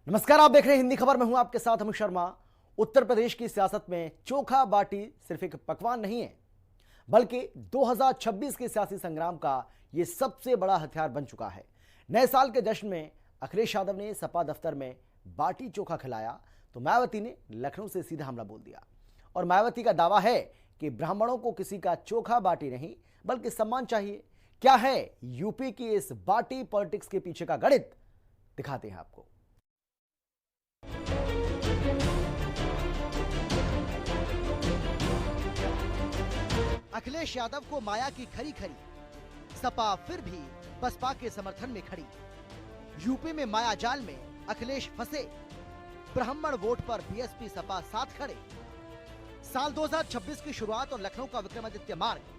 नमस्कार, आप देख रहे हैं हिंदी खबर में हूं आपके साथ अमित शर्मा। उत्तर प्रदेश की सियासत में चोखा बाटी सिर्फ एक पकवान नहीं है, बल्कि 2026 के सियासी संग्राम का यह सबसे बड़ा हथियार बन चुका है। नए साल के जश्न में अखिलेश यादव ने सपा दफ्तर में बाटी चोखा खिलाया तो मायावती ने लखनऊ से सीधा हमला बोल दिया। और मायावती का दावा है कि ब्राह्मणों को किसी का चोखा बाटी नहीं बल्कि सम्मान चाहिए। क्या है यूपी की इस बाटी पॉलिटिक्स के पीछे का गणित, दिखाते हैं आपको। अखिलेश यादव को माया की खरी खरी, सपा फिर भी बसपा के समर्थन में खड़ी। यूपी में माया जाल में अखिलेश फंसे, ब्राह्मण वोट पर बीएसपी सपा साथ खड़े। साल 2026 की शुरुआत और लखनऊ का विक्रमादित्य मार्ग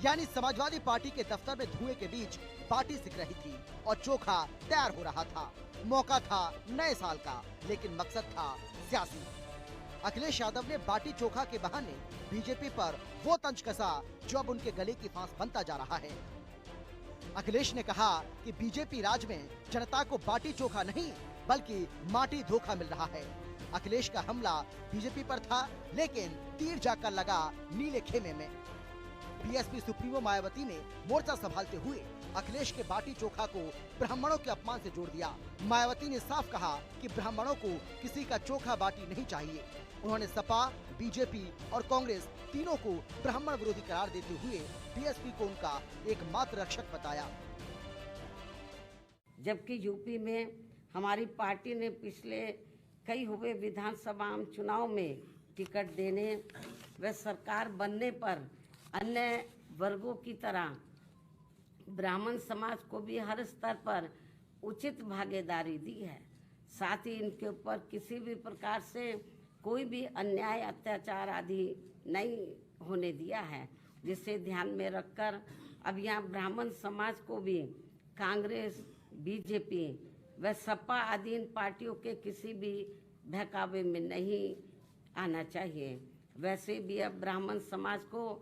यानी समाजवादी पार्टी के दफ्तर में धुएं के बीच बाटी सिक रही थी और चोखा तैयार हो रहा था। मौका था नए साल का, लेकिन मकसद था सियासी। अखिलेश यादव ने बाटी चोखा के बहाने बीजेपी पर वो तंज कसा जो अब उनके गले की फांस बनता जा रहा है। अखिलेश ने कहा कि बीजेपी राज में जनता को बाटी चोखा नहीं बल्कि माटी धोखा मिल रहा है। अखिलेश का हमला बीजेपी पर था, लेकिन तीर जाकर लगा नीले खेमे में। बीएसपी सुप्रीमो मायावती ने मोर्चा संभालते हुए अखिलेश के बाटी चोखा को ब्राह्मणों के अपमान से जोड़ दिया। मायावती ने साफ कहा कि ब्राह्मणों को किसी का चोखा बाटी नहीं चाहिए। उन्होंने सपा, बीजेपी और कांग्रेस तीनों को ब्राह्मण विरोधी करार देते हुए बीएसपी को उनका एकमात्र रक्षक बताया। जबकि यूपी में हमारी पार्टी ने पिछले कई हुए विधानसभा चुनाव में टिकट देने व सरकार बनने पर अन्य वर्गों की तरह ब्राह्मण समाज को भी हर स्तर पर उचित भागीदारी दी है। साथ ही इनके ऊपर किसी भी प्रकार से कोई भी अन्याय, अत्याचार आदि नहीं होने दिया है, जिसे ध्यान में रखकर अब यहाँ ब्राह्मण समाज को भी कांग्रेस, बीजेपी व सपा आदि इन पार्टियों के किसी भी बहकावे में नहीं आना चाहिए। वैसे भी अब ब्राह्मण समाज को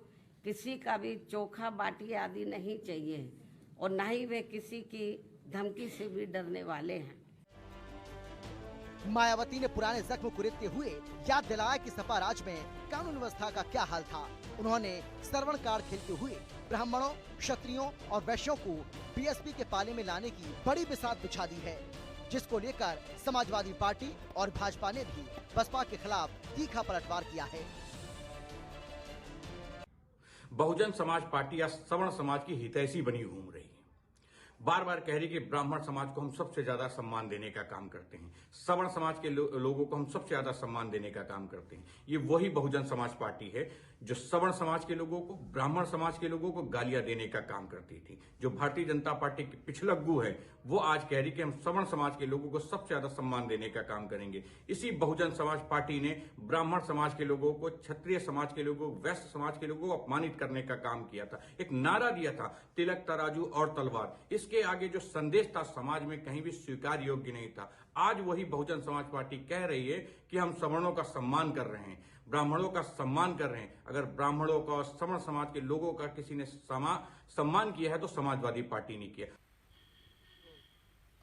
किसी का भी चोखा बाटी आदि नहीं चाहिए और न ही वे किसी की धमकी से भी डरने वाले हैं। मायावती ने पुराने जख्म कुरेदते हुए याद दिलाया कि सपा राज में कानून व्यवस्था का क्या हाल था। उन्होंने श्रवण कार्ड खेलते हुए ब्राह्मणों, क्षत्रियों और वैश्यों को बीएसपी के पाले में लाने की बड़ी बिसात बिछा दी है, जिसको लेकर समाजवादी पार्टी और भाजपा ने भी बसपा के खिलाफ तीखा पलटवार किया है। बहुजन समाज पार्टी या सवर्ण समाज की हितैषी बनी घूम रही है। बार बार कह रही कि ब्राह्मण समाज को हम सबसे ज्यादा सम्मान देने का काम करते हैं, सवर्ण समाज के लोगों को हम सबसे ज्यादा सम्मान देने का काम करते हैं। ये वही बहुजन समाज पार्टी है जो सवर्ण समाज के लोगों को, ब्राह्मण समाज के लोगों को गालियां देने का काम करती थी। जो भारतीय जनता पार्टी की पिछलग्गू है वो आज कह रही कि हम सवर्ण समाज के लोगों को सबसे ज्यादा सम्मान देने का काम करेंगे। इसी बहुजन समाज पार्टी ने ब्राह्मण समाज के लोगों को, क्षत्रिय समाज के लोगों को, वैश्य समाज के लोगों को अपमानित करने का काम किया था। एक नारा दिया था, तिलक, तराजू और तलवार। इसके आगे जो संदेश था समाज में कहीं भी स्वीकार योग्य नहीं था। आज वही बहुजन समाज पार्टी कह रही है कि हम सवर्णों का सम्मान कर रहे हैं, ब्राह्मणों का सम्मान कर रहे हैं। अगर ब्राह्मणों का और सवर्ण समाज के लोगों का किसी ने सम्मान किया है तो समाजवादी पार्टी ने किया।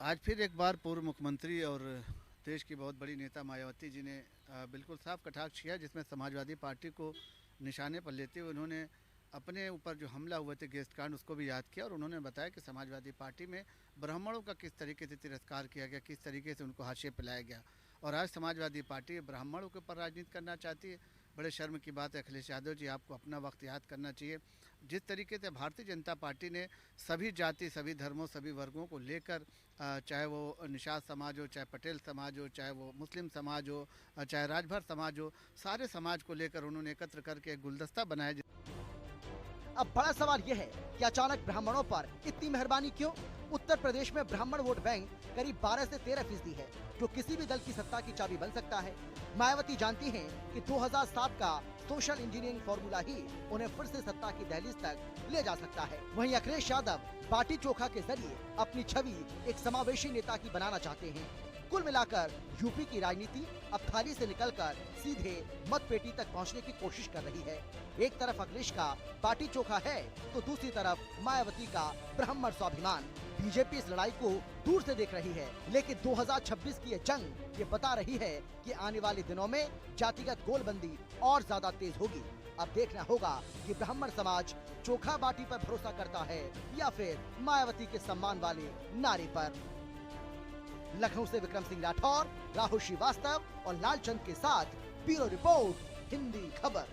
आज फिर एक बार पूर्व मुख्यमंत्री और देश की बहुत बड़ी नेता मायावती जी ने बिल्कुल साफ कटाक्ष किया, जिसमें समाजवादी पार्टी को निशाने पर लेते हुए उन्होंने अपने ऊपर जो हमला हुए थे गेस्ट कांड उसको भी याद किया और उन्होंने बताया कि समाजवादी पार्टी में ब्राह्मणों का किस तरीके से तिरस्कार किया गया, किस तरीके से उनको हाशिए पे लाया गया। और आज समाजवादी पार्टी ब्राह्मणों के ऊपर राजनीति करना चाहती है। बड़े शर्म की बात है अखिलेश यादव जी, आपको अपना वक्त याद करना चाहिए। जिस तरीके से भारतीय जनता पार्टी ने सभी जाति, सभी धर्मों, सभी वर्गों को लेकर, चाहे वो निषाद समाज हो, चाहे पटेल समाज हो, चाहे वो मुस्लिम समाज हो, चाहे राजभर समाज हो, सारे समाज को लेकर उन्होंने एकत्र करके एक गुलदस्ता बनाया। अब बड़ा सवाल यह है कि अचानक ब्राह्मणों पर इतनी मेहरबानी क्यों? उत्तर प्रदेश में ब्राह्मण वोट बैंक करीब 12 से 13% है, जो किसी भी दल की सत्ता की चाबी बन सकता है। मायावती जानती हैं कि 2007 का सोशल इंजीनियरिंग फॉर्मूला ही उन्हें फिर से सत्ता की दहलीज तक ले जा सकता है। वहीं अखिलेश यादव बाटी चोखा के जरिए अपनी छवि एक समावेशी नेता की बनाना चाहते हैं। कुल मिलाकर यूपी की राजनीति अब थाली से निकलकर सीधे मतपेटी तक पहुंचने की कोशिश कर रही है। एक तरफ अखिलेश का बाटी चोखा है तो दूसरी तरफ मायावती का ब्राह्मण स्वाभिमान। बीजेपी इस लड़ाई को दूर से देख रही है, लेकिन 2026 की ये जंग ये बता रही है कि आने वाले दिनों में जातिगत गोलबंदी और ज्यादा तेज होगी। अब देखना होगा कि ब्राह्मण समाज चोखा बाटी पर भरोसा करता है या फिर मायावती के सम्मान वाले नारे पर। लखनऊ से विक्रम सिंह राठौर, राहुल श्रीवास्तव और लालचंद के साथ ब्यूरो रिपोर्ट, हिंदी खबर।